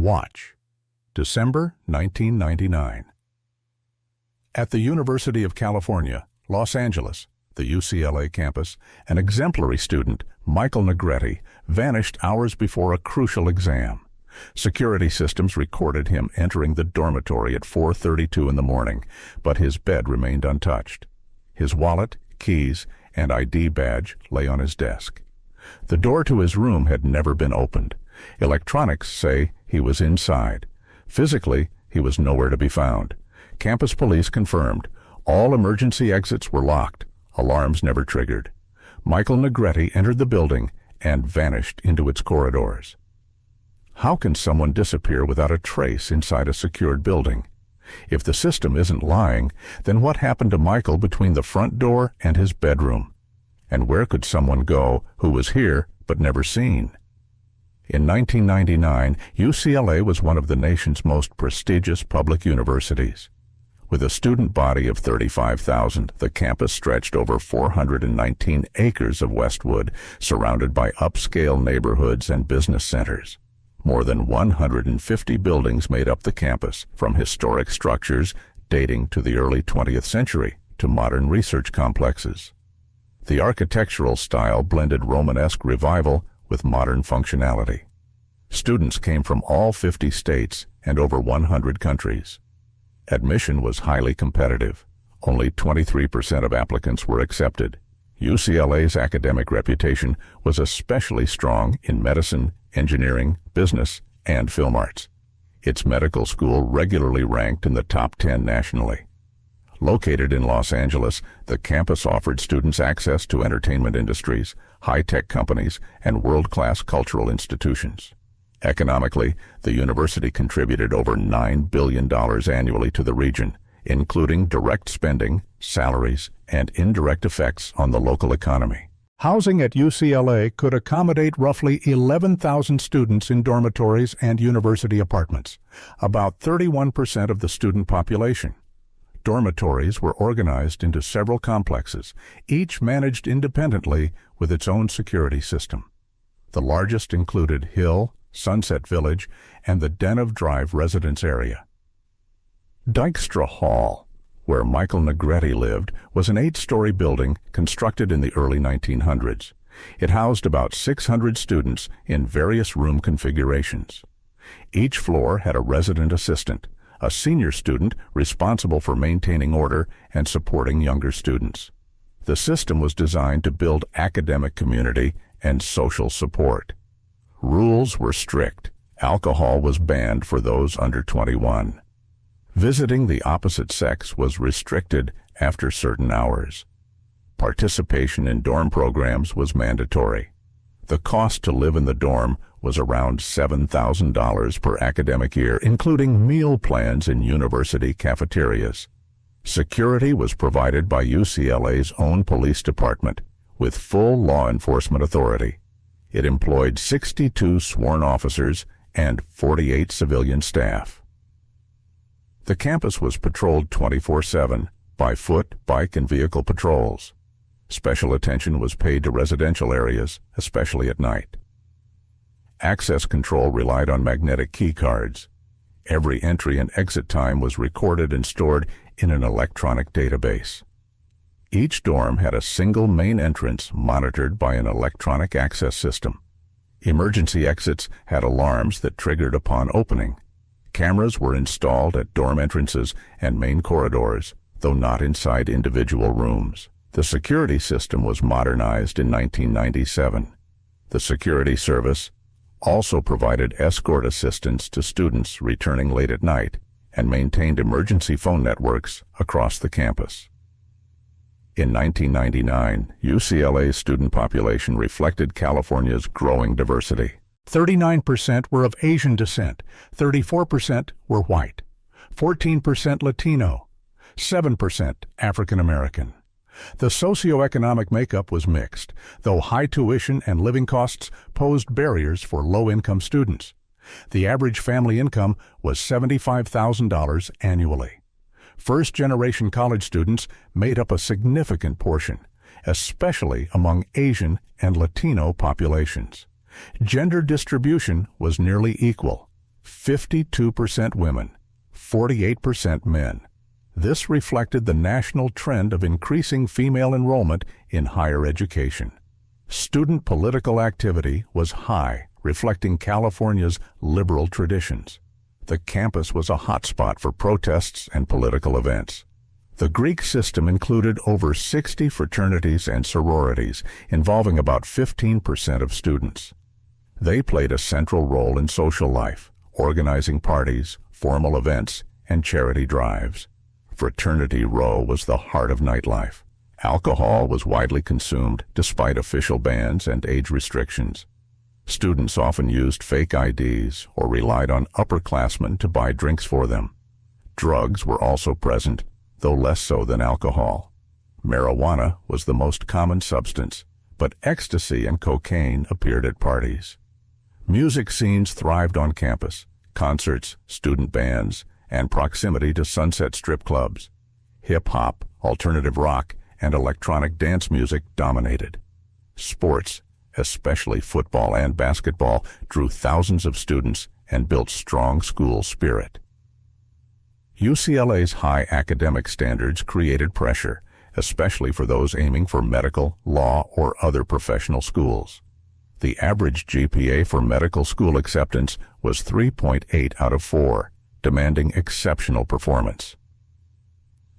Watch. December 1999. At the University of California, Los Angeles, the UCLA campus, an exemplary student, Michael McGrory, vanished hours before a crucial exam. Security systems recorded him entering the dormitory at 4:32 in the morning, but his bed remained untouched. His wallet, keys, and ID badge lay on his desk. The door to his room had never been opened. Electronics say he was inside. Physically, he was nowhere to be found. Campus police confirmed all emergency exits were locked, alarms never triggered. Michael McGrory entered the building and vanished into its corridors. How can someone disappear without a trace inside a secured building? If the system isn't lying, then what happened to Michael between the front door and his bedroom? And where could someone go who was here but never seen? In 1999, UCLA was one of the nation's most prestigious public universities. With a student body of 35,000, the campus stretched over 419 acres of Westwood, surrounded by upscale neighborhoods and business centers. More than 150 buildings made up the campus, from historic structures dating to the early 20th century to modern research complexes. The architectural style blended Romanesque revival with modern functionality. Students came from all 50 states and over 100 countries. Admission was highly competitive. Only 23% of applicants were accepted. UCLA's academic reputation was especially strong in medicine, engineering, business, and film arts. Its medical school regularly ranked in the top 10 nationally. Located in Los Angeles, the campus offered students access to entertainment industries, high-tech companies, and world-class cultural institutions. Economically, the university contributed over $9 billion annually to the region, including direct spending, salaries, and indirect effects on the local economy. Housing at UCLA could accommodate roughly 11,000 students in dormitories and university apartments, about 31% of the student population. Dormitories were organized into several complexes, each managed independently with its own security system. The largest included Hill, Sunset Village, and the Den of Drive residence area. Dykstra Hall, where Michael McGrory lived, was an 8-story building constructed in the early 1900s. It housed about 600 students in various room configurations. Each floor had a resident assistant, a senior student responsible for maintaining order and supporting younger students. The system was designed to build academic community and social support. Rules were strict. Alcohol was banned for those under 21. Visiting the opposite sex was restricted after certain hours. Participation in dorm programs was mandatory. The cost to live in the dorm was around $7,000 per academic year, including meal plans in university cafeterias. Security was provided by UCLA's own police department, with full law enforcement authority. It employed 62 sworn officers and 48 civilian staff. The campus was patrolled 24/7 by foot, bike, and vehicle patrols. Special attention was paid to residential areas, especially at night. Access control relied on magnetic key cards. Every entry and exit time was recorded and stored in an electronic database. Each dorm had a single main entrance monitored by an electronic access system. Emergency exits had alarms that triggered upon opening. Cameras were installed at dorm entrances and main corridors, though not inside individual rooms. The security system was modernized in 1997. The security service also provided escort assistance to students returning late at night and maintained emergency phone networks across the campus. In 1999, UCLA's student population reflected California's growing diversity. 39% were of Asian descent, 34% were white, 14% Latino, 7% African American. The socioeconomic makeup was mixed, though high tuition and living costs posed barriers for low-income students. The average family income was $75,000 annually. First-generation college students made up a significant portion, especially among Asian and Latino populations. Gender distribution was nearly equal, 52% women, 48% men. This reflected the national trend of increasing female enrollment in higher education. Student political activity was high, reflecting California's liberal traditions. The campus was a hotspot for protests and political events. The Greek system included over 60 fraternities and sororities, involving about 15% of students. They played a central role in social life, organizing parties, formal events, and charity drives. Fraternity Row was the heart of nightlife. Alcohol was widely consumed despite official bans and age restrictions. Students often used fake IDs or relied on upperclassmen to buy drinks for them. Drugs were also present, though less so than alcohol. Marijuana was the most common substance, but ecstasy and cocaine appeared at parties. Music scenes thrived on campus: concerts, student bands, and proximity to Sunset strip clubs. Hip-hop, alternative rock, and electronic dance music dominated. Sports, especially football and basketball, drew thousands of students and built strong school spirit. UCLA's high academic standards created pressure, especially for those aiming for medical, law, or other professional schools. The average GPA for medical school acceptance was 3.8 out of 4, demanding exceptional performance.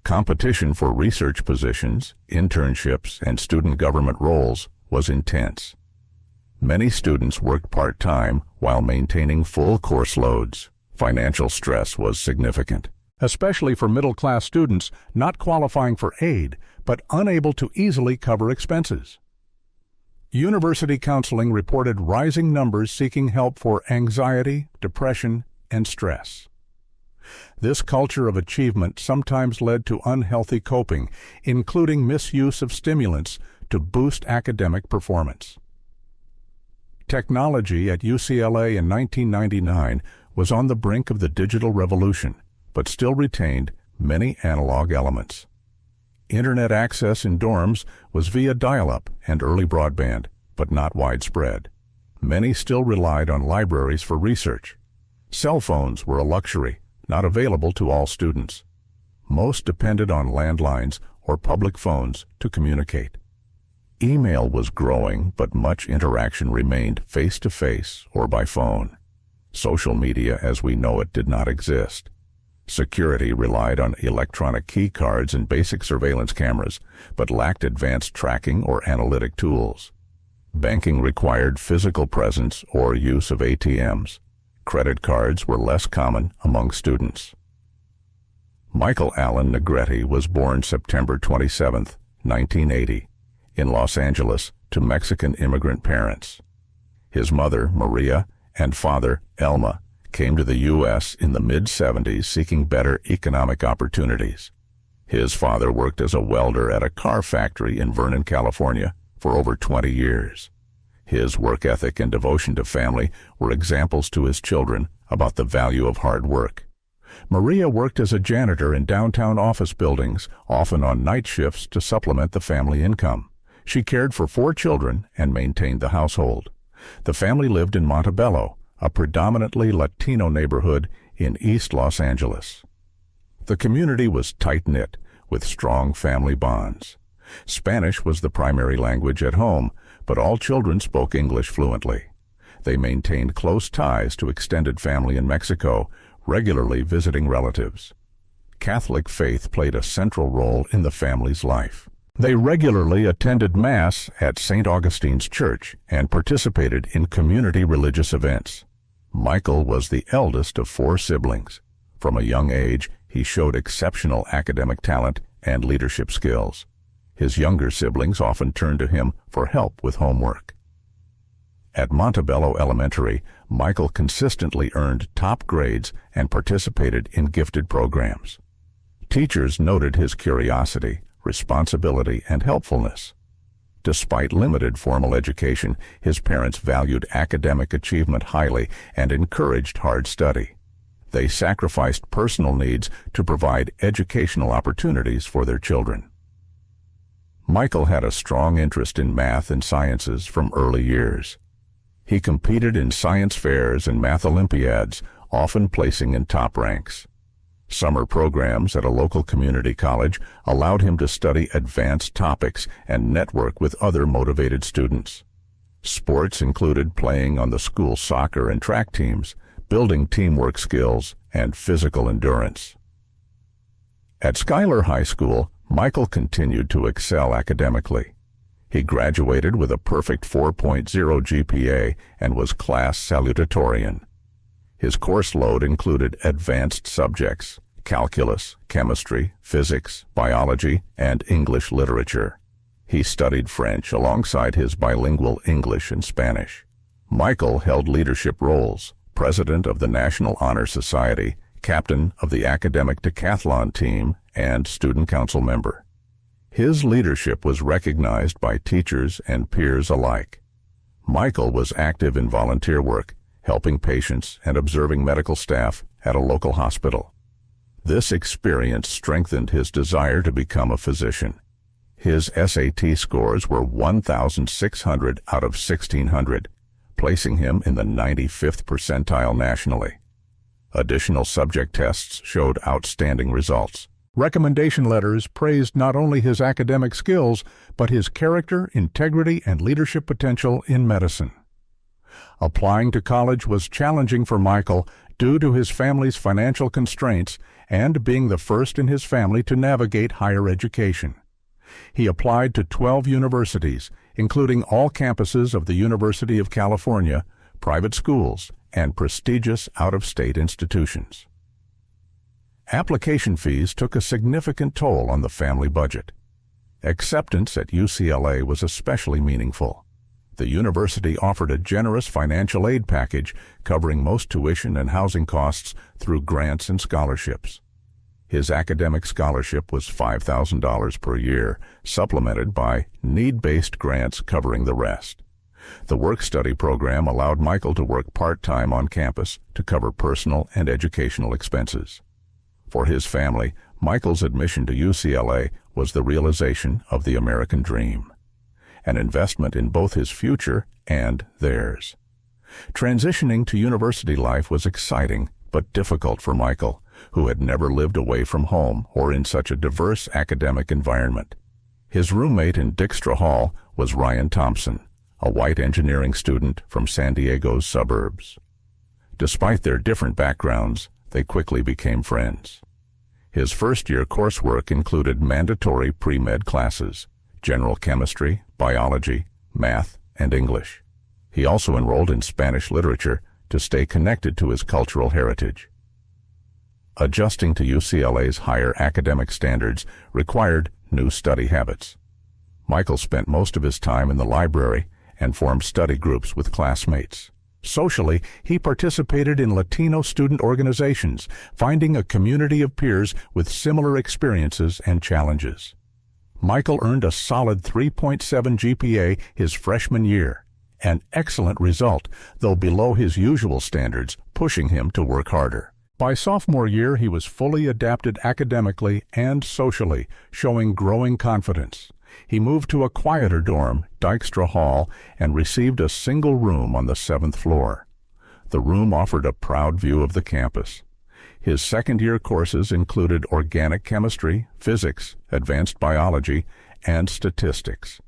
Competition for research positions, internships, and student government roles was intense. Many students worked part-time while maintaining full course loads. Financial stress was significant, especially for middle-class students not qualifying for aid but unable to easily cover expenses. University counseling reported rising numbers seeking help for anxiety, depression, and stress. This culture of achievement sometimes led to unhealthy coping, including misuse of stimulants to boost academic performance. Technology at UCLA in 1999 was on the brink of the digital revolution, but still retained many analog elements. Internet access in dorms was via dial-up and early broadband, but not widespread. Many still relied on libraries for research. Cell phones were a luxury, not available to all students. Most depended on landlines or public phones to communicate. Email was growing, but much interaction remained face-to-face or by phone. Social media as we know it did not exist. Security relied on electronic key cards and basic surveillance cameras, but lacked advanced tracking or analytic tools. Banking required physical presence or use of ATMs. Credit cards were less common among students. Michael Allen Negretti was born September 27, 1980, in Los Angeles to Mexican immigrant parents. His mother, Maria, and father, Elma, came to the U.S. in the mid-70s seeking better economic opportunities. His father worked as a welder at a car factory in Vernon, California, for over 20 years. His work ethic and devotion to family were examples to his children about the value of hard work. Maria worked as a janitor in downtown office buildings, often on night shifts to supplement the family income. She cared for 4 children and maintained the household. The family lived in Montebello, a predominantly Latino neighborhood in East Los Angeles. The community was tight-knit, with strong family bonds. Spanish was the primary language at home, but all children spoke English fluently. They maintained close ties to extended family in Mexico, regularly visiting relatives. Catholic faith played a central role in the family's life. They regularly attended Mass at St. Augustine's Church and participated in community religious events. Michael was the eldest of 4 siblings. From a young age, he showed exceptional academic talent and leadership skills. His younger siblings often turned to him for help with homework. At Montebello Elementary, Michael consistently earned top grades and participated in gifted programs. Teachers noted his curiosity, responsibility, and helpfulness. Despite limited formal education, his parents valued academic achievement highly and encouraged hard study. They sacrificed personal needs to provide educational opportunities for their children. Michael had a strong interest in math and sciences from early years. He competed in science fairs and math Olympiads, often placing in top ranks. Summer programs at a local community college allowed him to study advanced topics and network with other motivated students. Sports included playing on the school soccer and track teams, building teamwork skills, and physical endurance. At Schuyler High School, Michael continued to excel academically. He graduated with a perfect 4.0 GPA and was class salutatorian. His course load included advanced subjects, calculus, chemistry, physics, biology, and English literature. He studied French alongside his bilingual English and Spanish. Michael held leadership roles: president of the National Honor Society, captain of the academic decathlon team, and student council member. His leadership was recognized by teachers and peers alike. Michael was active in volunteer work, helping patients and observing medical staff at a local hospital. This experience strengthened his desire to become a physician. His SAT scores were 1,600 out of 1,600, placing him in the 95th percentile nationally. Additional subject tests showed outstanding results. Recommendation letters praised not only his academic skills, but his character, integrity, and leadership potential in medicine. Applying to college was challenging for Michael due to his family's financial constraints and being the first in his family to navigate higher education. He applied to 12 universities, including all campuses of the University of California, private schools, and prestigious out-of-state institutions. Application fees took a significant toll on the family budget. Acceptance at UCLA was especially meaningful. The university offered a generous financial aid package covering most tuition and housing costs through grants and scholarships. His academic scholarship was $5,000 per year, supplemented by need-based grants covering the rest. The work-study program allowed Michael to work part-time on campus to cover personal and educational expenses. For his family, Michael's admission to UCLA was the realization of the American dream, an investment in both his future and theirs. Transitioning to university life was exciting but difficult for Michael, who had never lived away from home or in such a diverse academic environment. His roommate in Dykstra Hall was Ryan Thompson, a white engineering student from San Diego's suburbs. Despite their different backgrounds, they quickly became friends. His first-year coursework included mandatory pre-med classes: general chemistry, biology, math, and English. He also enrolled in Spanish literature to stay connected to his cultural heritage. Adjusting to UCLA's higher academic standards required new study habits. Michael spent most of his time in the library and formed study groups with classmates. Socially, he participated in Latino student organizations, finding a community of peers with similar experiences and challenges. Michael earned a solid 3.7 GPA his freshman year, an excellent result, though below his usual standards, pushing him to work harder. By sophomore year, he was fully adapted academically and socially, showing growing confidence. He moved to a quieter dorm, Dykstra Hall, and received a single room on the 7th floor. The room offered a proud view of the campus. His second-year courses included organic chemistry, physics, advanced biology, and statistics.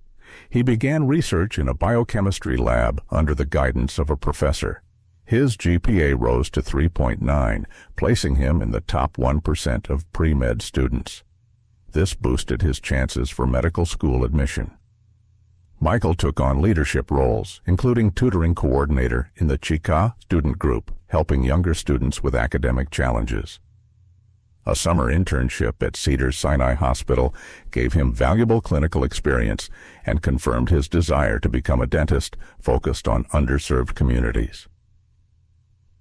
He began research in a biochemistry lab under the guidance of a professor. His GPA rose to 3.9, placing him in the top 1% of pre-med students. This boosted his chances for medical school admission. Michael took on leadership roles, including tutoring coordinator in the Chica student group, helping younger students with academic challenges. A summer internship at Cedars-Sinai Hospital gave him valuable clinical experience and confirmed his desire to become a dentist focused on underserved communities.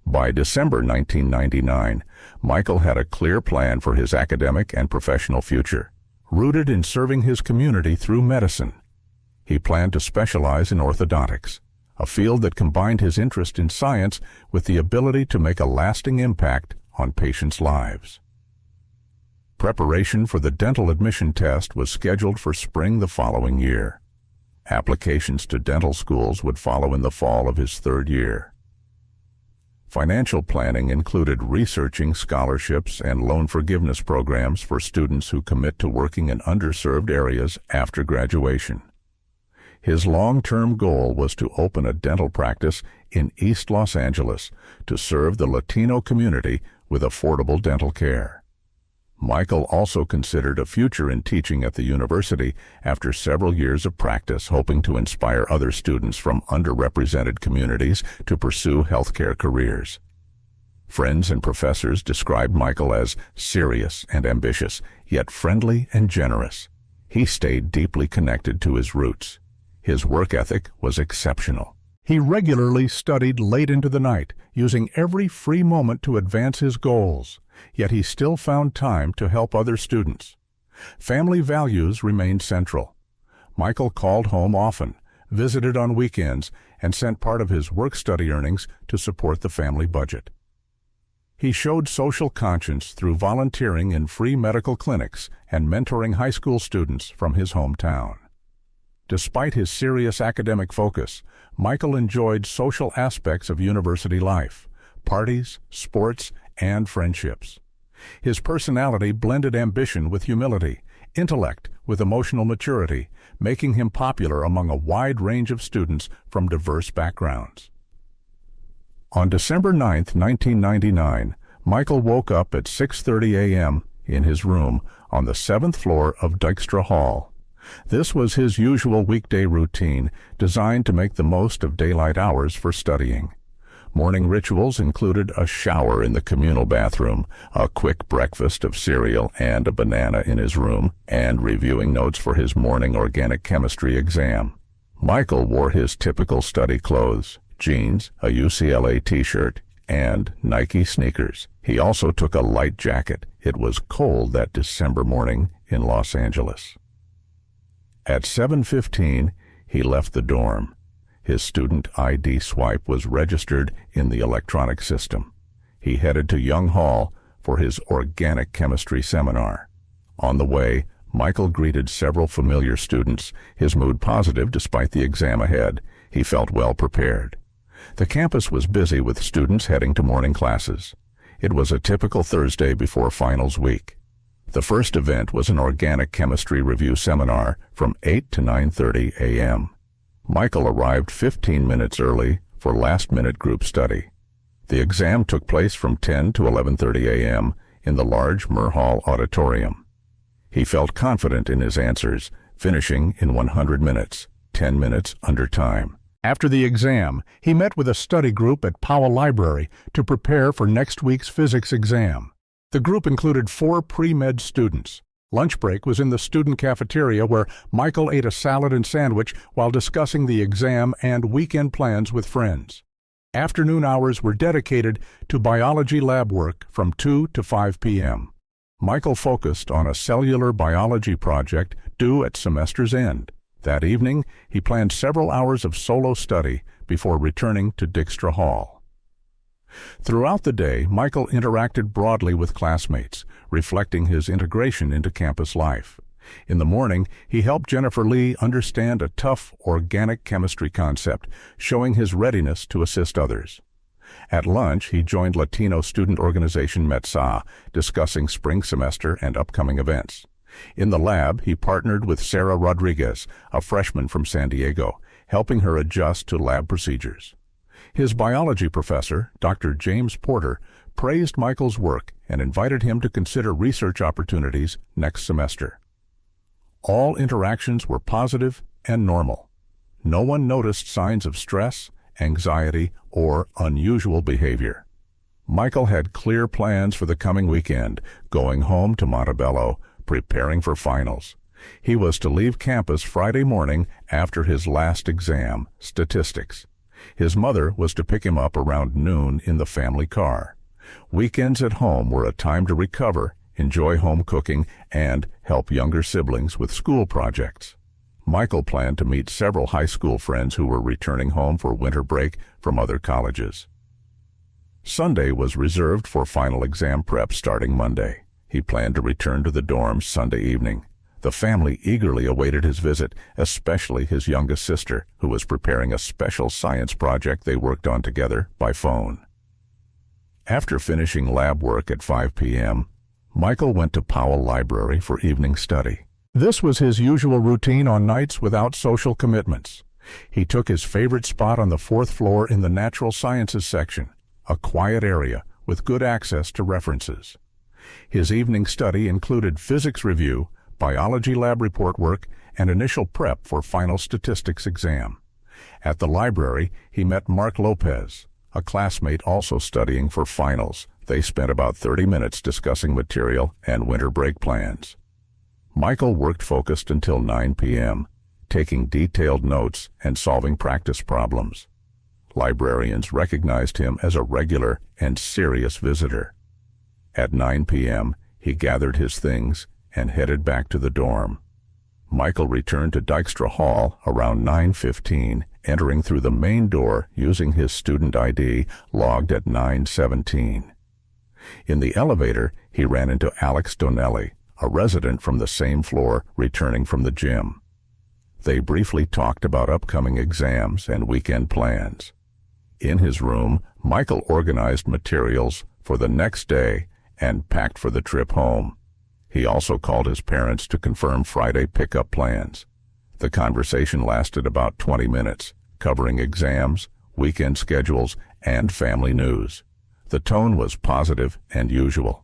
By December 1999, Michael had a clear plan for his academic and professional future, rooted in serving his community through medicine. He planned to specialize in orthodontics, a field that combined his interest in science with the ability to make a lasting impact on patients' lives. Preparation for the dental admission test was scheduled for spring the following year. Applications to dental schools would follow in the fall of his third year. Financial planning included researching scholarships and loan forgiveness programs for students who commit to working in underserved areas after graduation. His long-term goal was to open a dental practice in East Los Angeles to serve the Latino community with affordable dental care. Michael also considered a future in teaching at the university after several years of practice, hoping to inspire other students from underrepresented communities to pursue healthcare careers. Friends and professors described Michael as serious and ambitious, yet friendly and generous. He stayed deeply connected to his roots. His work ethic was exceptional. He regularly studied late into the night, using every free moment to advance his goals. Yet he still found time to help other students. Family values remained central. Michael called home often, visited on weekends, and sent part of his work-study earnings to support the family budget. He showed social conscience through volunteering in free medical clinics and mentoring high school students from his hometown. Despite his serious academic focus, Michael enjoyed social aspects of university life, parties, sports, and friendships. His personality blended ambition with humility, intellect with emotional maturity, making him popular among a wide range of students from diverse backgrounds. On December 9, 1999, Michael woke up at 6:30 a.m. in his room on the 7th floor of Dykstra Hall. This was his usual weekday routine, designed to make the most of daylight hours for studying. Morning rituals included a shower in the communal bathroom, a quick breakfast of cereal and a banana in his room, and reviewing notes for his morning organic chemistry exam. Michael wore his typical study clothes, jeans, a UCLA t-shirt, and Nike sneakers. He also took a light jacket. It was cold that December morning in Los Angeles. At 7:15, he left the dorm. His student ID swipe was registered in the electronic system. He headed to Young Hall for his organic chemistry seminar. On the way, Michael greeted several familiar students, his mood positive despite the exam ahead. He felt well prepared. The campus was busy with students heading to morning classes. It was a typical Thursday before finals week. The first event was an organic chemistry review seminar from 8 to 9:30 a.m. Michael arrived 15 minutes early for last-minute group study. The exam took place from 10 to 11:30 a.m. in the large Murr Hall auditorium. He felt confident in his answers, finishing in 100 minutes, 10 minutes under time. After the exam, he met with a study group at Powell Library to prepare for next week's physics exam. The group included 4 pre-med students. Lunch break was in the student cafeteria where Michael ate a salad and sandwich while discussing the exam and weekend plans with friends. Afternoon hours were dedicated to biology lab work from 2 to 5 p.m. Michael focused on a cellular biology project due at semester's end. That evening, he planned several hours of solo study before returning to Dykstra Hall. Throughout the day, Michael interacted broadly with classmates, reflecting his integration into campus life. In the morning, he helped Jennifer Lee understand a tough organic chemistry concept, showing his readiness to assist others. At lunch, he joined Latino student organization METSA, discussing spring semester and upcoming events. In the lab, he partnered with Sarah Rodriguez, a freshman from San Diego, helping her adjust to lab procedures. His biology professor, Dr. James Porter, praised Michael's work and invited him to consider research opportunities next semester. All interactions were positive and normal. No one noticed signs of stress, anxiety, or unusual behavior. Michael had clear plans for the coming weekend, going home to Montebello, preparing for finals. He was to leave campus Friday morning after his last exam, statistics. His mother was to pick him up around noon in the family car. Weekends at home were a time to recover, enjoy home cooking, and help younger siblings with school projects. Michael planned to meet several high school friends who were returning home for winter break from other colleges. Sunday was reserved for final exam prep starting Monday. He planned to return to the dorms Sunday evening. The family eagerly awaited his visit, especially his youngest sister, who was preparing a special science project they worked on together by phone. After finishing lab work at 5 p.m., Michael went to Powell Library for evening study. This was his usual routine on nights without social commitments. He took his favorite spot on the 4th floor in the Natural Sciences section, a quiet area with good access to references. His evening study included physics review, biology lab report work, and initial prep for final statistics exam. At the library, he met Mark Lopez, a classmate also studying for finals. They spent about 30 minutes discussing material and winter break plans. Michael worked focused until 9 p.m., taking detailed notes and solving practice problems. Librarians recognized him as a regular and serious visitor. At 9 p.m., he gathered his things and headed back to the dorm. Michael returned to Dykstra Hall around 9:15, entering through the main door using his student ID logged at 9:17. In the elevator, he ran into Alex Donnelly, a resident from the same floor returning from the gym. They briefly talked about upcoming exams and weekend plans. In his room, Michael organized materials for the next day and packed for the trip home. He also called his parents to confirm Friday pickup plans. The conversation lasted about 20 minutes, covering exams, weekend schedules, and family news. The tone was positive and usual.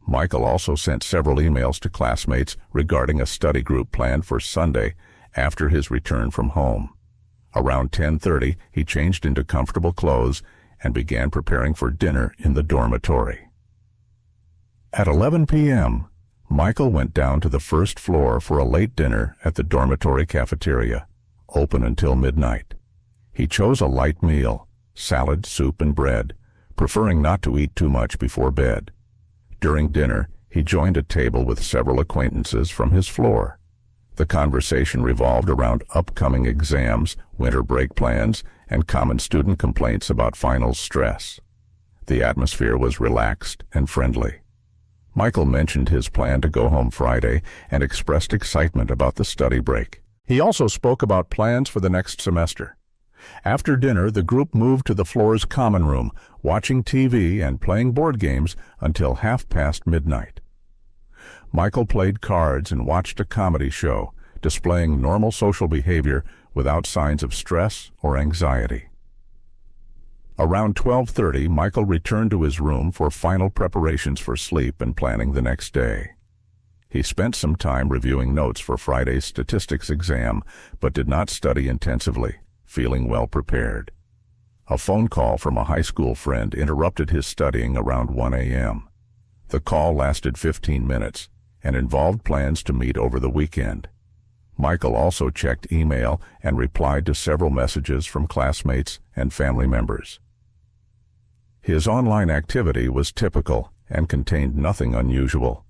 Michael also sent several emails to classmates regarding a study group planned for Sunday after his return from home. Around 10:30, he changed into comfortable clothes and began preparing for dinner in the dormitory. At 11 p.m., Michael went down to the first floor for a late dinner at the dormitory cafeteria, open until midnight. He chose a light meal, salad, soup, and bread, preferring not to eat too much before bed. During dinner, he joined a table with several acquaintances from his floor. The conversation revolved around upcoming exams, winter break plans, and common student complaints about finals stress. The atmosphere was relaxed and friendly. Michael mentioned his plan to go home Friday and expressed excitement about the study break. He also spoke about plans for the next semester. After dinner, the group moved to the floor's common room, watching TV and playing board games until midnight. Michael played cards and watched a comedy show, displaying normal social behavior without signs of stress or anxiety. Around 12:30, Michael returned to his room for final preparations for sleep and planning the next day. He spent some time reviewing notes for Friday's statistics exam, but did not study intensively, feeling well prepared. A phone call from a high school friend interrupted his studying around 1 a.m. The call lasted 15 minutes and involved plans to meet over the weekend. Michael also checked email and replied to several messages from classmates and family members. His online activity was typical and contained nothing unusual.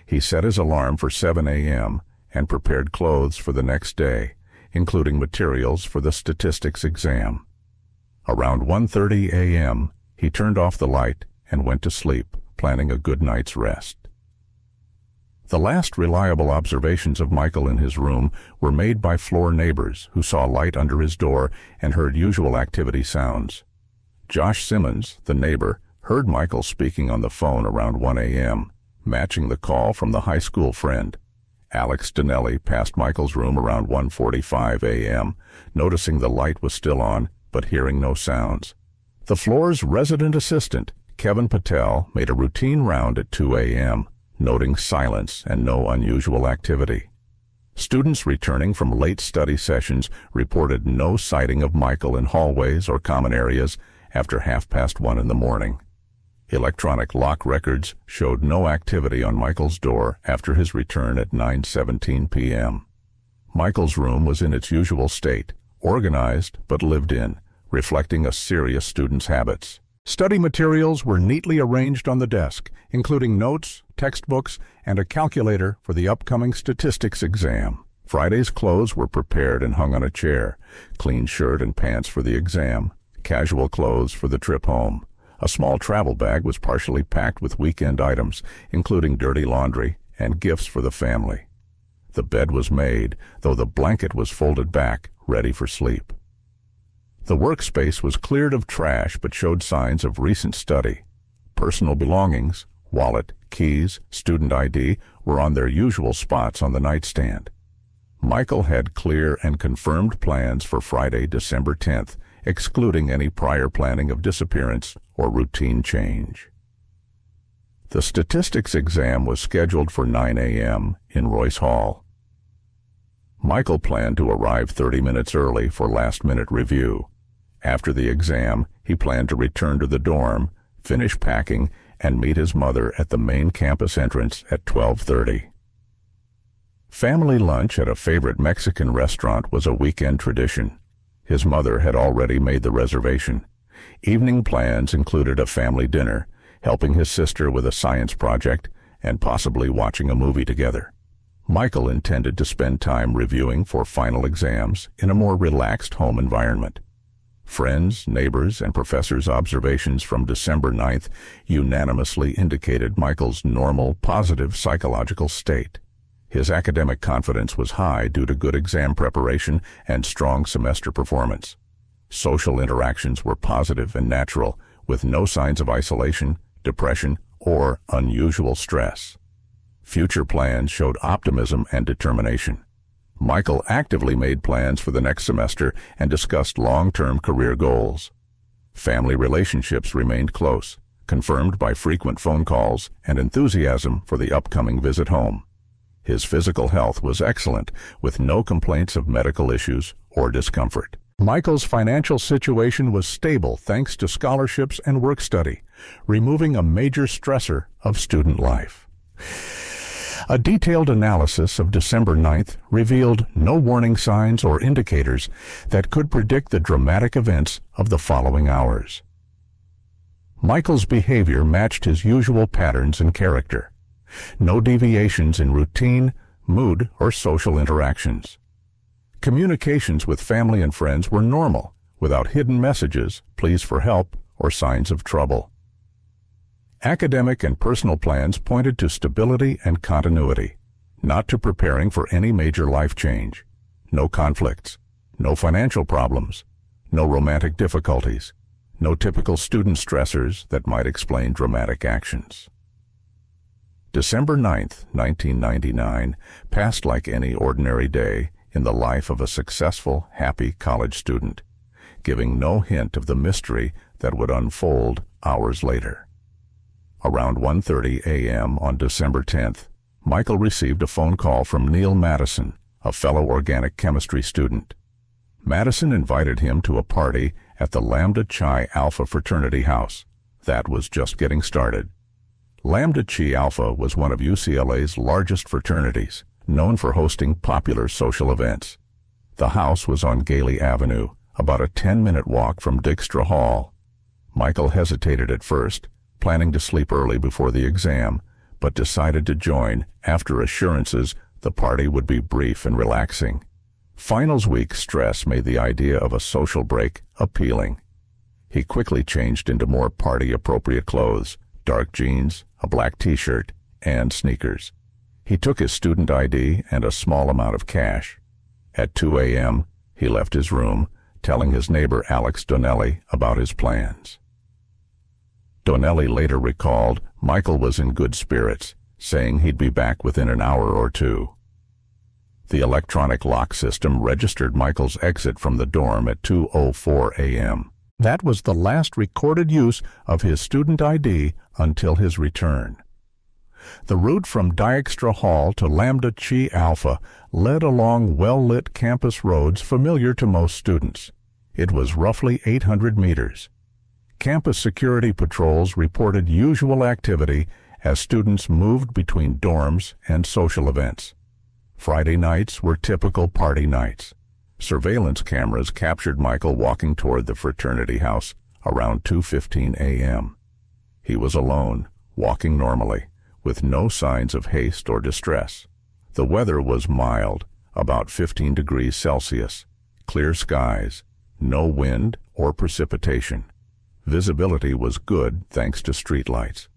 He set his alarm for 7 a.m. and prepared clothes for the next day, including materials for the statistics exam. Around 1:30 a.m., he turned off the light and went to sleep, planning a good night's rest. The last reliable observations of Michael in his room were made by floor neighbors who saw light under his door and heard usual activity sounds. Josh Simmons, the neighbor, heard Michael speaking on the phone around 1 a.m., matching the call from the high school friend. Alex Donnelly passed Michael's room around 1:45 a.m., noticing the light was still on, but hearing no sounds. The floor's resident assistant, Kevin Patel, made a routine round at 2 a.m., noting silence and no unusual activity. Students returning from late study sessions reported no sighting of Michael in hallways or common areas after 1:30 in the morning. Electronic lock records showed no activity on Michael's door after his return at 9:17 p.m. Michael's room was in its usual state, organized but lived in, reflecting a serious student's habits. Study materials were neatly arranged on the desk, including notes, textbooks, and a calculator for the upcoming statistics exam. Friday's clothes were prepared and hung on a chair, clean shirt and pants for the exam, casual clothes for the trip home. A small travel bag was partially packed with weekend items, including dirty laundry and gifts for the family. The bed was made, though the blanket was folded back, ready for sleep. The workspace was cleared of trash but showed signs of recent study. Personal belongings, wallet, keys, student ID were on their usual spots on the nightstand. Michael had clear and confirmed plans for Friday, December 10th, excluding any prior planning of disappearance or routine change. The statistics exam was scheduled for 9 a.m. in Royce Hall. Michael planned to arrive 30 minutes early for last-minute review. After the exam, he planned to return to the dorm, finish packing, and meet his mother at the main campus entrance at 12:30. Family lunch at a favorite Mexican restaurant was a weekend tradition. His mother had already made the reservation. Evening plans included a family dinner, helping his sister with a science project, and possibly watching a movie together. Michael intended to spend time reviewing for final exams in a more relaxed home environment. Friends, neighbors, and professors' observations from December 9th unanimously indicated Michael's normal, positive psychological state. His academic confidence was high due to good exam preparation and strong semester performance. Social interactions were positive and natural, with no signs of isolation, depression, or unusual stress. Future plans showed optimism and determination. Michael actively made plans for the next semester and discussed long-term career goals. Family relationships remained close, confirmed by frequent phone calls and enthusiasm for the upcoming visit home. His physical health was excellent, with no complaints of medical issues or discomfort. Michael's financial situation was stable thanks to scholarships and work study, removing a major stressor of student life. A detailed analysis of December 9th revealed no warning signs or indicators that could predict the dramatic events of the following hours. Michael's behavior matched his usual patterns and character. No deviations in routine, mood, or social interactions. Communications with family and friends were normal, without hidden messages, pleas for help, or signs of trouble. Academic and personal plans pointed to stability and continuity, not to preparing for any major life change. No conflicts, no financial problems, no romantic difficulties, no typical student stressors that might explain dramatic actions. December 9th, 1999, passed like any ordinary day in the life of a successful, happy college student, giving no hint of the mystery that would unfold hours later. Around 1:30 a.m. on December 10th, Michael received a phone call from Neil Madison, a fellow organic chemistry student. Madison invited him to a party at the Lambda Chi Alpha fraternity house. That was just getting started. Lambda Chi Alpha was one of UCLA's largest fraternities, known for hosting popular social events. The house was on Gailey Avenue, about a 10-minute walk from Dykstra Hall. Michael hesitated at first, planning to sleep early before the exam, but decided to join after assurances the party would be brief and relaxing. Finals week stress made the idea of a social break appealing. He quickly changed into more party-appropriate clothes, dark jeans, a black t-shirt, and sneakers. He took his student ID and a small amount of cash. At 2 a.m., he left his room, telling his neighbor Alex Donnelly about his plans. Donnelly later recalled Michael was in good spirits, saying he'd be back within an hour or two. The electronic lock system registered Michael's exit from the dorm at 2:04 a.m. That was the last recorded use of his student ID until his return. The route from Dykstra Hall to Lambda Chi Alpha led along well-lit campus roads familiar to most students. It was roughly 800 meters. Campus security patrols reported usual activity as students moved between dorms and social events. Friday nights were typical party nights. Surveillance cameras captured Michael walking toward the fraternity house around 2:15 a.m. He was alone, walking normally, with no signs of haste or distress. The weather was mild, about 15 degrees Celsius, clear skies, no wind or precipitation. Visibility was good thanks to streetlights.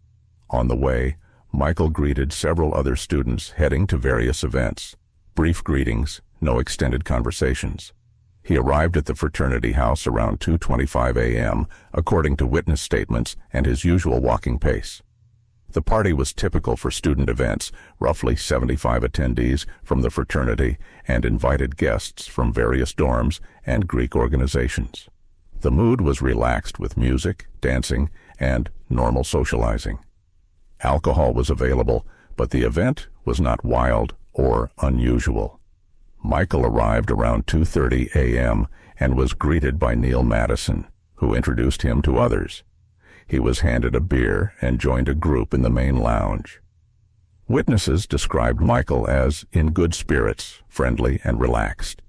On the way, Michael greeted several other students heading to various events. Brief greetings, no extended conversations. He arrived at the fraternity house around 2:25 a.m., according to witness statements and his usual walking pace. The party was typical for student events, roughly 75 attendees from the fraternity and invited guests from various dorms and Greek organizations. The mood was relaxed with music, dancing, and normal socializing. Alcohol was available, but the event was not wild or unusual. Michael arrived around 2:30 a.m. and was greeted by Neil Madison, who introduced him to others. He was handed a beer and joined a group in the main lounge. Witnesses described Michael as in good spirits, friendly, and relaxed.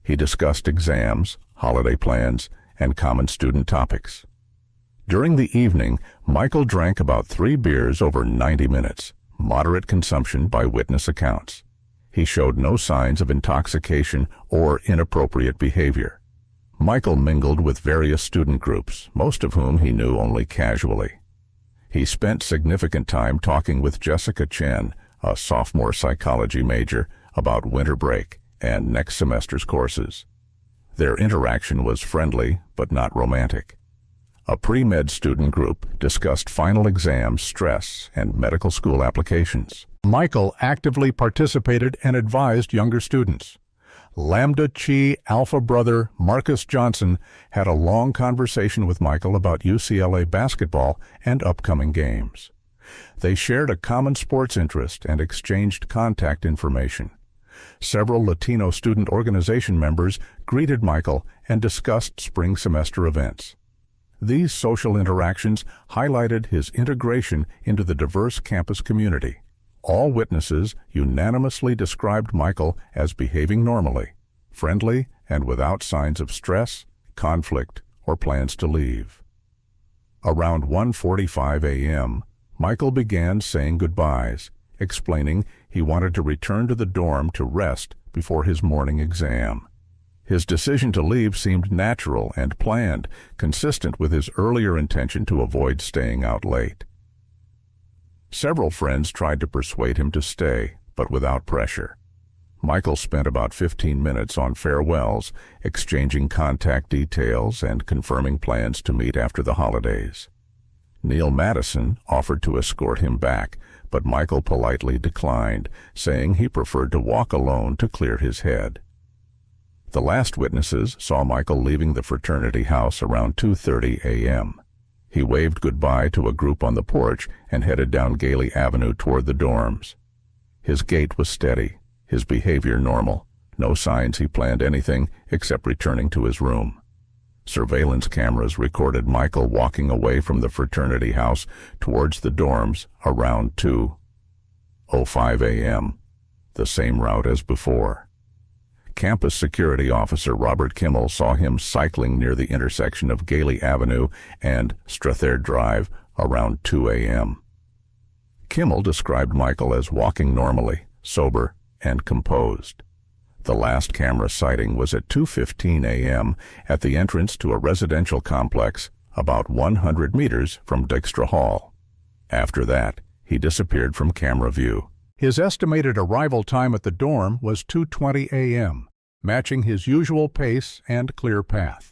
He discussed exams, holiday plans, and common student topics. During the evening, Michael drank about 3 beers over 90 minutes, moderate consumption by witness accounts. He showed no signs of intoxication or inappropriate behavior. Michael mingled with various student groups, most of whom he knew only casually. He spent significant time talking with Jessica Chen, a sophomore psychology major, about winter break and next semester's courses. Their interaction was friendly but not romantic. A pre-med student group discussed final exams, stress, and medical school applications. Michael actively participated and advised younger students. Lambda Chi Alpha brother Marcus Johnson had a long conversation with Michael about UCLA basketball and upcoming games. They shared a common sports interest and exchanged contact information. Several Latino student organization members greeted Michael and discussed spring semester events. These social interactions highlighted his integration into the diverse campus community. All witnesses unanimously described Michael as behaving normally, friendly, and without signs of stress, conflict, or plans to leave. Around 1:45 a.m., Michael began saying goodbyes, explaining he wanted to return to the dorm to rest before his morning exam. His decision to leave seemed natural and planned, consistent with his earlier intention to avoid staying out late. Several friends tried to persuade him to stay, but without pressure. Michael spent about 15 minutes on farewells, exchanging contact details and confirming plans to meet after the holidays. Neil Madison offered to escort him back, but Michael politely declined, saying he preferred to walk alone to clear his head. The last witnesses saw Michael leaving the fraternity house around 2:30 a.m. He waved goodbye to a group on the porch and headed down Gailey Avenue toward the dorms. His gait was steady, his behavior normal. No signs he planned anything except returning to his room. Surveillance cameras recorded Michael walking away from the fraternity house towards the dorms around 2:05 a.m., the same route as before. Campus security officer Robert Kimmel saw him cycling near the intersection of Gailey Avenue and Strathaird Drive around 2 a.m. Kimmel described Michael as walking normally, sober, and composed. The last camera sighting was at 2:15 a.m. at the entrance to a residential complex about 100 meters from Dykstra Hall. After that, he disappeared from camera view. His estimated arrival time at the dorm was 2:20 a.m., matching his usual pace and clear path.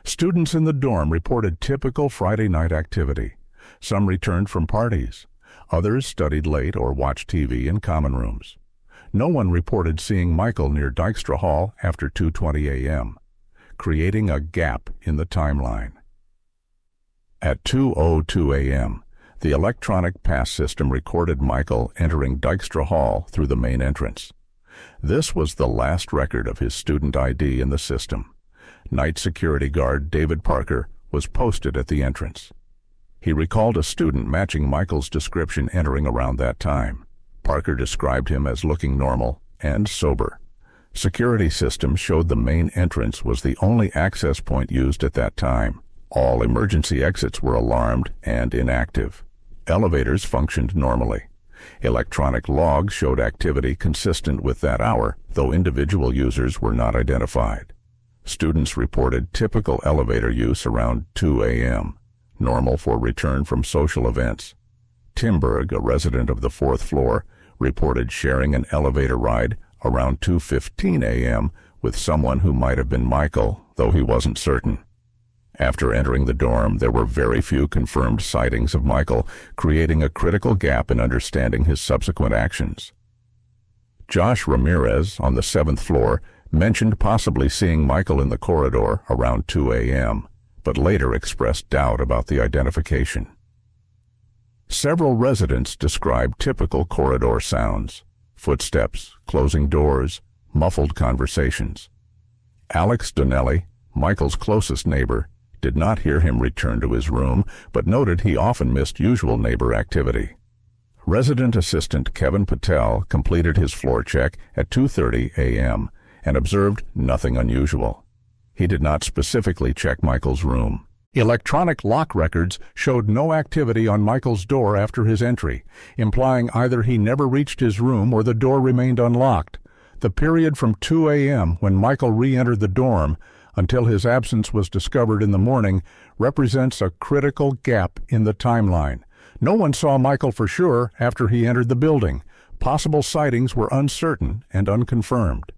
Students in the dorm reported typical Friday night activity. Some returned from parties. Others studied late or watched TV in common rooms. No one reported seeing Michael near Dykstra Hall after 2:20 a.m., creating a gap in the timeline. At 2:02 a.m., the electronic pass system recorded Michael entering Dykstra Hall through the main entrance. This was the last record of his student ID in the system. Night security guard David Parker was posted at the entrance. He recalled a student matching Michael's description entering around that time. Parker described him as looking normal and sober. Security systems showed the main entrance was the only access point used at that time. All emergency exits were alarmed and inactive. Elevators functioned normally. Electronic logs showed activity consistent with that hour, though individual users were not identified. Students reported typical elevator use around 2 a.m., normal for return from social events. Timberg, a resident of the 4th floor, reported sharing an elevator ride around 2:15 a.m. with someone who might have been Michael, though he wasn't certain. After entering the dorm, there were very few confirmed sightings of Michael, creating a critical gap in understanding his subsequent actions. Josh Ramirez, on the 7th floor, mentioned possibly seeing Michael in the corridor around 2 a.m., but later expressed doubt about the identification. Several residents described typical corridor sounds: footsteps, closing doors, muffled conversations. Alex Donnelly, Michael's closest neighbor, did not hear him return to his room, but noted he often missed usual neighbor activity. Resident assistant Kevin Patel completed his floor check at 2:30 a.m. and observed nothing unusual. He did not specifically check Michael's room. Electronic lock records showed no activity on Michael's door after his entry, implying either he never reached his room or the door remained unlocked. The period from 2 a.m. when Michael re-entered the dorm until his absence was discovered in the morning represents a critical gap in the timeline. No one saw Michael for sure after he entered the building. Possible sightings were uncertain and unconfirmed.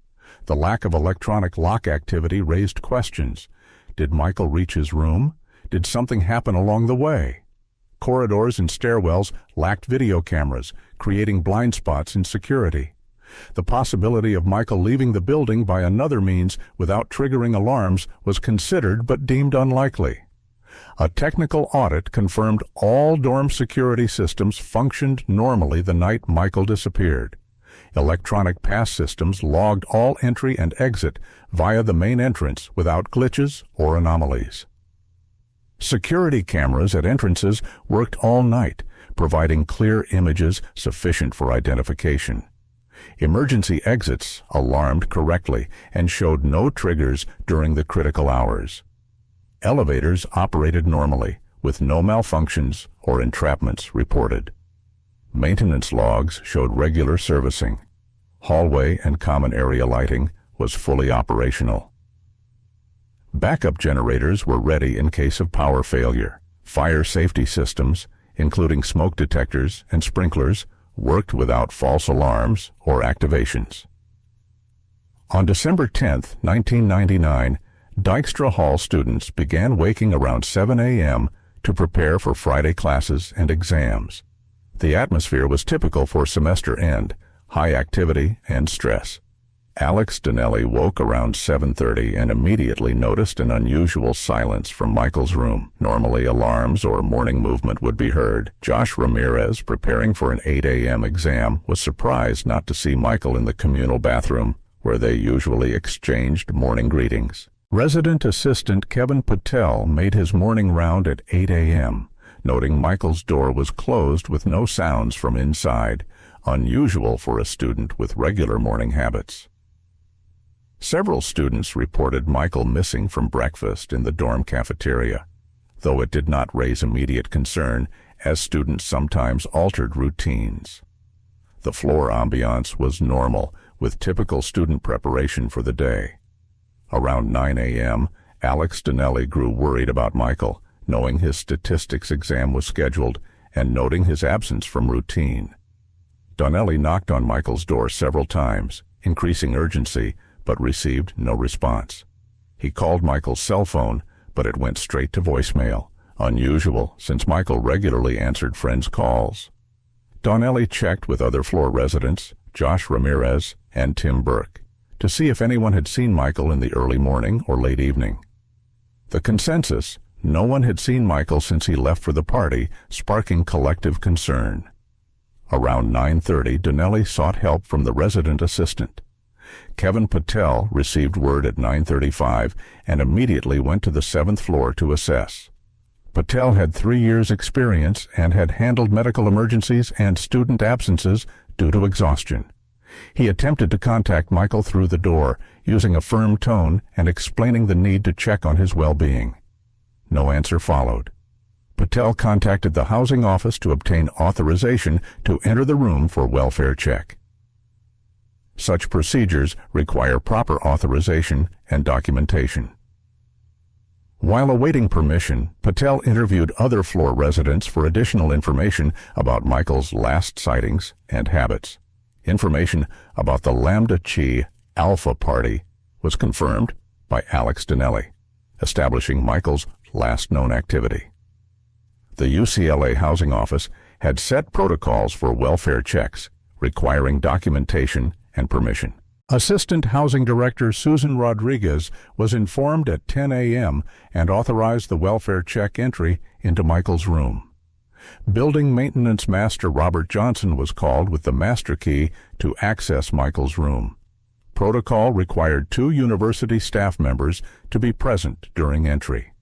The lack of electronic lock activity raised questions. Did Michael reach his room? Did something happen along the way? Corridors and stairwells lacked video cameras, creating blind spots in security. The possibility of Michael leaving the building by another means without triggering alarms was considered but deemed unlikely. A technical audit confirmed all dorm security systems functioned normally the night Michael disappeared. Electronic pass systems logged all entry and exit via the main entrance without glitches or anomalies. Security cameras at entrances worked all night, providing clear images sufficient for identification. Emergency exits alarmed correctly and showed no triggers during the critical hours. Elevators operated normally, with no malfunctions or entrapments reported. Maintenance logs showed regular servicing. Hallway and common area lighting was fully operational. Backup generators were ready in case of power failure. Fire safety systems, including smoke detectors and sprinklers, worked without false alarms or activations. On December 10, 1999, Dykstra Hall students began waking around 7 a.m. to prepare for Friday classes and exams. The atmosphere was typical for semester end, high activity and stress. Alex Donnelly woke around 7:30 and immediately noticed an unusual silence from Michael's room. Normally alarms or morning movement would be heard. Josh Ramirez, preparing for an 8 a.m. exam, was surprised not to see Michael in the communal bathroom, where they usually exchanged morning greetings. Resident assistant Kevin Patel made his morning round at 8 a.m., noting Michael's door was closed with no sounds from inside, unusual for a student with regular morning habits. Several students reported Michael missing from breakfast in the dorm cafeteria, though it did not raise immediate concern, as students sometimes altered routines. The floor ambiance was normal, with typical student preparation for the day. Around 9 a.m., Alex Donnelly grew worried about Michael, knowing his statistics exam was scheduled and noting his absence from routine. Donnelly knocked on Michael's door several times, increasing urgency, but received no response. He called Michael's cell phone, but it went straight to voicemail, unusual since Michael regularly answered friends' calls. Donnelly checked with other floor residents, Josh Ramirez and Tim Burke, to see if anyone had seen Michael in the early morning or late evening. The consensus, no one had seen Michael since he left for the party, sparking collective concern. Around 9:30, Donnelly sought help from the resident assistant. Kevin Patel received word at 9:35 and immediately went to the 7th floor to assess. Patel had 3 years' experience and had handled medical emergencies and student absences due to exhaustion. He attempted to contact Michael through the door, using a firm tone and explaining the need to check on his well-being. No answer followed. Patel contacted the housing office to obtain authorization to enter the room for welfare check. Such procedures require proper authorization and documentation. While awaiting permission, Patel interviewed other floor residents for additional information about Michael's last sightings and habits. Information about the Lambda Chi Alpha Party was confirmed by Alex Donnelly, establishing Michael's last known activity. The UCLA housing office had set protocols for welfare checks, requiring documentation and permission. Assistant Housing Director Susan Rodriguez was informed at 10 a.m. and authorized the welfare check entry into Michael's room. Building Maintenance Master Robert Johnson was called with the master key to access Michael's room. Protocol required 2 university staff members to be present during entry.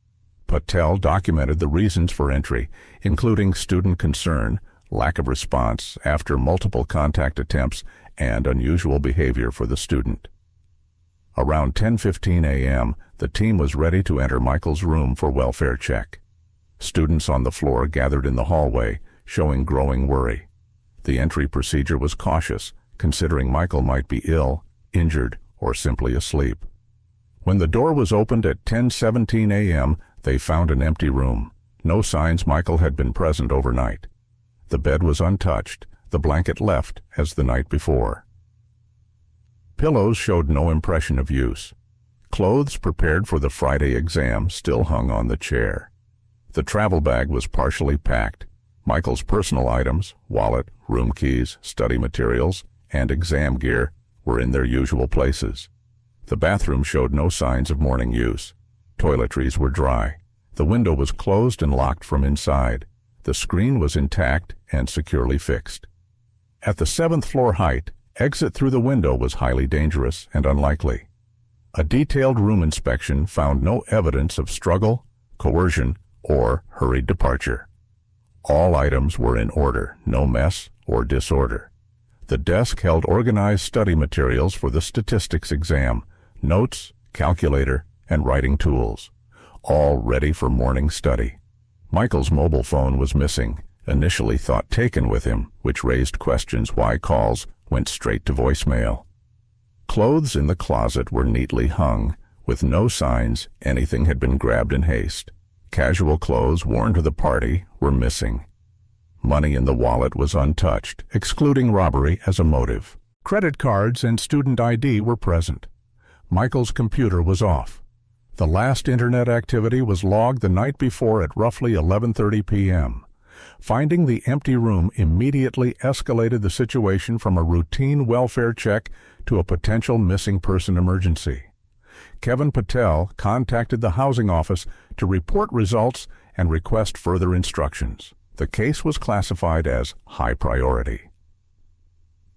Patel documented the reasons for entry, including student concern, lack of response after multiple contact attempts, and unusual behavior for the student. Around 10:15 a.m., the team was ready to enter Michael's room for welfare check. Students on the floor gathered in the hallway, showing growing worry. The entry procedure was cautious, considering Michael might be ill, injured, or simply asleep. When the door was opened at 10:17 a.m., they found an empty room. No signs Michael had been present overnight. The bed was untouched, the blanket left as the night before. Pillows showed no impression of use. Clothes prepared for the Friday exam still hung on the chair. The travel bag was partially packed. Michael's personal items, wallet, room keys, study materials, and exam gear were in their usual places. The bathroom showed no signs of morning use. Toiletries were dry. The window was closed and locked from inside. The screen was intact and securely fixed. At the 7th floor height, exit through the window was highly dangerous and unlikely. A detailed room inspection found no evidence of struggle, coercion, or hurried departure. All items were in order, no mess or disorder. The desk held organized study materials for the statistics exam, notes, calculator, and writing tools, all ready for morning study. Michael's mobile phone was missing, initially thought taken with him, which raised questions why calls went straight to voicemail. Clothes in the closet were neatly hung, with no signs anything had been grabbed in haste. Casual clothes worn to the party were missing. Money in the wallet was untouched, excluding robbery as a motive. Credit cards and student ID were present. Michael's computer was off. The last internet activity was logged the night before at roughly 11:30 p.m. Finding the empty room immediately escalated the situation from a routine welfare check to a potential missing person emergency. Kevin Patel contacted the housing office to report results and request further instructions. The case was classified as high priority.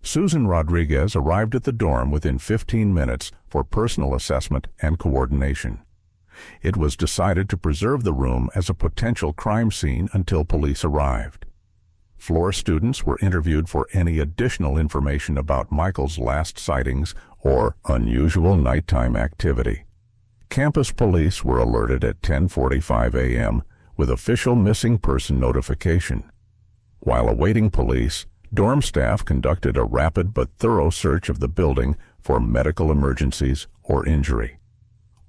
Susan Rodriguez arrived at the dorm within 15 minutes for personal assessment and coordination. It was decided to preserve the room as a potential crime scene until police arrived. Floor students were interviewed for any additional information about Michael's last sightings or unusual nighttime activity. Campus police were alerted at 10:45 a.m. with official missing person notification. While awaiting police, dorm staff conducted a rapid but thorough search of the building for medical emergencies or injury.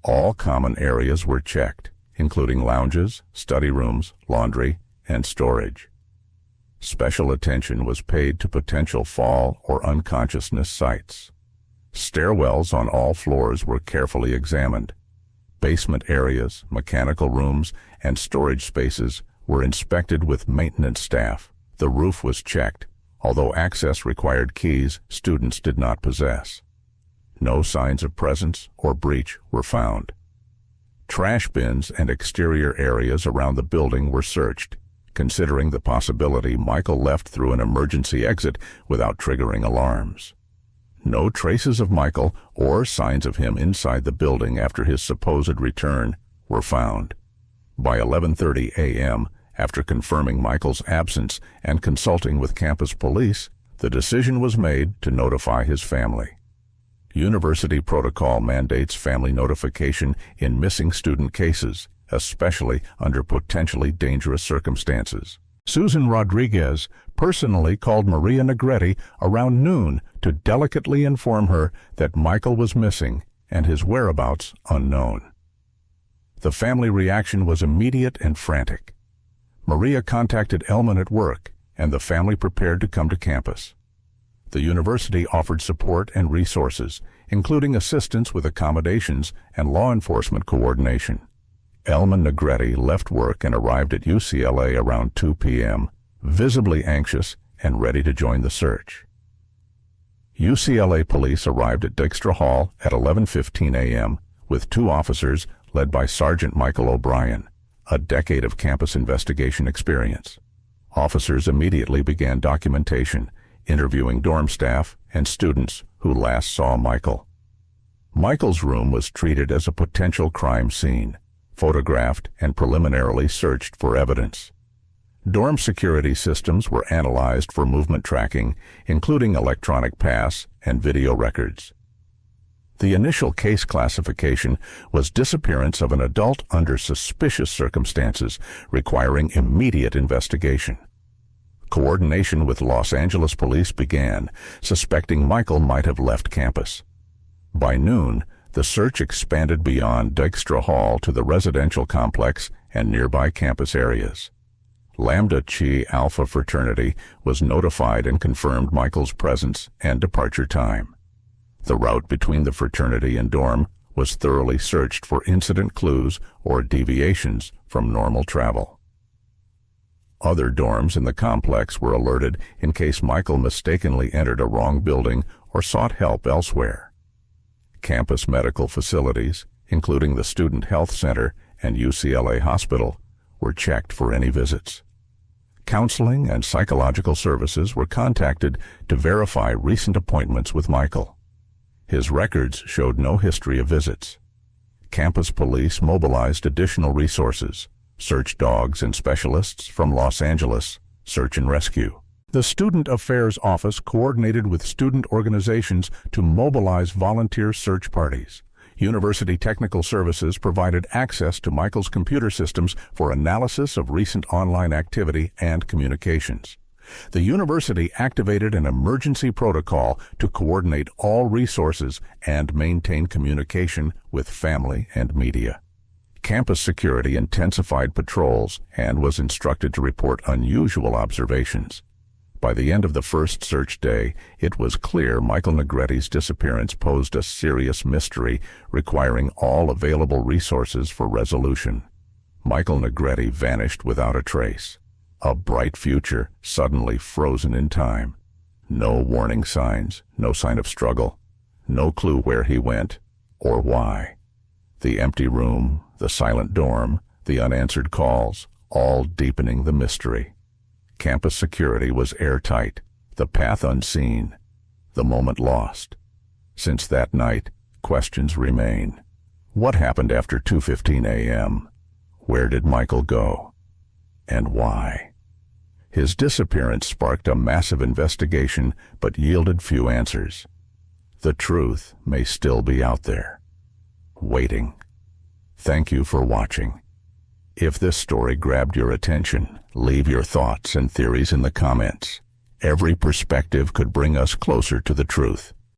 All common areas were checked, including lounges, study rooms, laundry, and storage. Special attention was paid to potential fall or unconsciousness sites. Stairwells on all floors were carefully examined. Basement areas, mechanical rooms, and storage spaces were inspected with maintenance staff. The roof was checked, although access required keys students did not possess. No signs of presence or breach were found. Trash bins and exterior areas around the building were searched, considering the possibility Michael left through an emergency exit without triggering alarms. No traces of Michael or signs of him inside the building after his supposed return were found. By 11:30 a.m., after confirming Michael's absence and consulting with campus police, the decision was made to notify his family. University protocol mandates family notification in missing student cases, especially under potentially dangerous circumstances. Susan Rodriguez personally called Maria Negretti around noon to delicately inform her that Michael was missing and his whereabouts unknown. The family reaction was immediate and frantic. Maria contacted Elman at work, and the family prepared to come to campus. The university offered support and resources, including assistance with accommodations and law enforcement coordination. Elman Negretti left work and arrived at UCLA around 2 p.m., visibly anxious and ready to join the search. UCLA police arrived at Dykstra Hall at 11:15 a.m. with 2 officers led by Sergeant Michael O'Brien, a decade of campus investigation experience. Officers immediately began documentation, interviewing dorm staff and students who last saw Michael. Michael's room was treated as a potential crime scene, photographed and preliminarily searched for evidence. Dorm security systems were analyzed for movement tracking, including electronic pass and video records. The initial case classification was disappearance of an adult under suspicious circumstances, requiring immediate investigation. Coordination with Los Angeles police began, suspecting Michael might have left campus. By noon, the search expanded beyond Dykstra Hall to the residential complex and nearby campus areas. Lambda Chi Alpha fraternity was notified and confirmed Michael's presence and departure time. The route between the fraternity and dorm was thoroughly searched for incident clues or deviations from normal travel. Other dorms in the complex were alerted in case Michael mistakenly entered a wrong building or sought help elsewhere. Campus medical facilities, including the Student Health Center and UCLA Hospital, were checked for any visits. Counseling and psychological services were contacted to verify recent appointments with Michael. His records showed no history of visits. Campus police mobilized additional resources, search dogs and specialists from Los Angeles, search and rescue. The Student Affairs Office coordinated with student organizations to mobilize volunteer search parties. University Technical Services provided access to Michael's computer systems for analysis of recent online activity and communications. The university activated an emergency protocol to coordinate all resources and maintain communication with family and media. Campus security intensified patrols and was instructed to report unusual observations. By the end of the first search day, it was clear Michael Negretti's disappearance posed a serious mystery requiring all available resources for resolution. Michael Negretti vanished without a trace. A bright future suddenly frozen in time. No warning signs, no sign of struggle, no clue where he went or why. The empty room, the silent dorm, the unanswered calls, all deepening the mystery. Campus security was airtight, the path unseen, the moment lost. Since that night, questions remain. What happened after 2:15 a.m.? Where did Michael go? And why? His disappearance sparked a massive investigation but yielded few answers. The truth may still be out there, waiting. Thank you for watching. If this story grabbed your attention, leave your thoughts and theories in the comments. Every perspective could bring us closer to the truth.